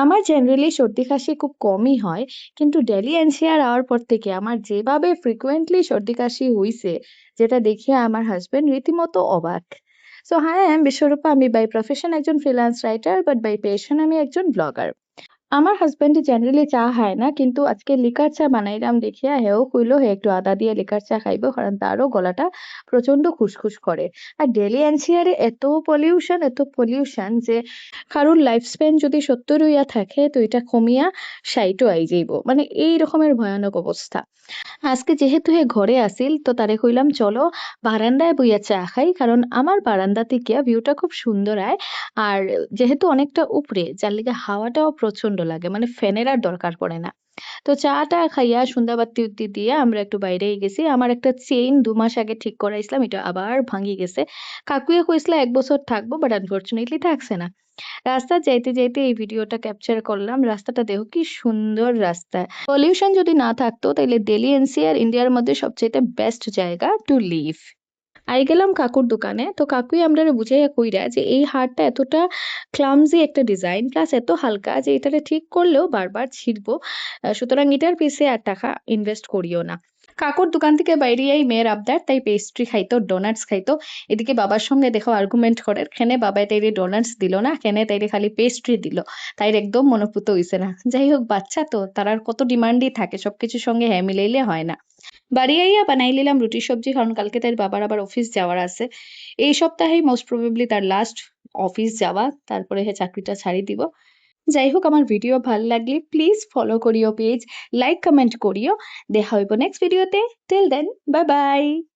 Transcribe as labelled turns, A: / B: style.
A: আমার জেনারেলি সর্দি কাশি খুব কমই হয়। কিন্তু ডেলি এনসিআর হওয়ার পর থেকে আমার যেভাবে ফ্রিকোয়েন্টলি সর্দি কাশি হইছে, যেটা দেখে আমার হাসব্যান্ড রীতিমতো অবাক। সো হ্যাঁ, বিশ্বরূপা আমি বাই প্রফেশন একজন freelance writer, but by passion আমি একজন ব্লগার। আমার হাসব্যান্ড জেনারেলি চা খায় না, কিন্তু আজকে লিকার চা বানাইলাম দেখিয়া হেও কইলো হে একটু আদা দিয়ে লিকার চা খাইবো, কারণ তারও গলাটা প্রচন্ড খুসখুস করে। আর ডেলি এনসিআরে এত পলিউশন যে কারোর লাইফ স্প্যান যদি 70 হইয়া থাকে তো এটা কমিয়া 60 আই যাইব, মানে এই রকমের ভয়ানক অবস্থা। আজকে যেহেতু হে ঘরে আসিল তো তারে কইলাম চলো বারান্দায় বইয়া চা খাই, কারণ আমার বারান্দা থেকে ভিউটা খুব সুন্দর আয়। আর যেহেতু অনেকটা উপরে, যার লিগে হাওয়াটাও প্রচন্ড লাগে, মানে ফ্যানের আর দরকার পড়ে না। তো চাটা খাইয়া সন্ধ্যা বাতি উত্তি দিয়ে আমরা একটু বাইরেই গেছি। আমার একটা চেইন 2 মাস আগে ঠিক করাইছিলাম, এটা আবার ভাঙি গেছে। কাকুয়ে কইছিল 1 বছর থাকবো, বাট আনফরচুনেটলি থাকছে না। রাস্তা যাইতে যাইতে এই ভিডিওটা ক্যাপচার করলাম। রাস্তাটা দেখো কি সুন্দর রাস্তা। পলিউশন যদি না থাকতো তাইলে দিল্লি এনসিআর ইন্ডিয়ার মধ্যে সবচেয়ে বেস্ট জায়গা টু লিভ। আই গেলাম কাকুর দোকানে, তো কাকুই আমরারে বুঝাইয়া কইরা যে এই হারটা এতটা ক্লামজি একটা ডিজাইন, প্লাস এত হালকা যে এটারে ঠিক করলেও বারবার ছিঁড়বো। সুতরাং এটার পিছে আর টাকা ইনভেস্ট করিও না। কাকুর দোকান থেকে বাইরেই মেয়ের আবদার, তাই পেস্ট্রি খাইতো, ডোনাটস খাইতো। এদিকে বাবার সঙ্গে দেখো আর্গুমেন্ট করে, খেনে বাবাই তাইরে ডোনাটস দিল না, খেনে তাইরে খালি পেস্ট্রি দিল। তাইর একদম মনোপুত হইছে না। যাই হোক, বাচ্চা তো, তার আর কত ডিমান্ডই থাকে, সবকিছুর সঙ্গে হ্যাঁ মিলাইলে হয় না। বাড়ি আইয়া বানাই নিলাম রুটি সবজি, কারণ কালকে তার বাবার আবার অফিস যাওয়ার আছে। এই সপ্তাহেই মোস্ট প্রবাবলি তার লাস্ট অফিস যাওয়া, তারপরে হে চাকরিটা ছাড়ি দিব। যাই হোক, আমার ভিডিও ভাল লাগলে প্লিজ ফলো করিও পেজ, লাইক কমেন্ট করিও। দেখা হইব নেক্সট ভিডিওতে। Till then, bye by.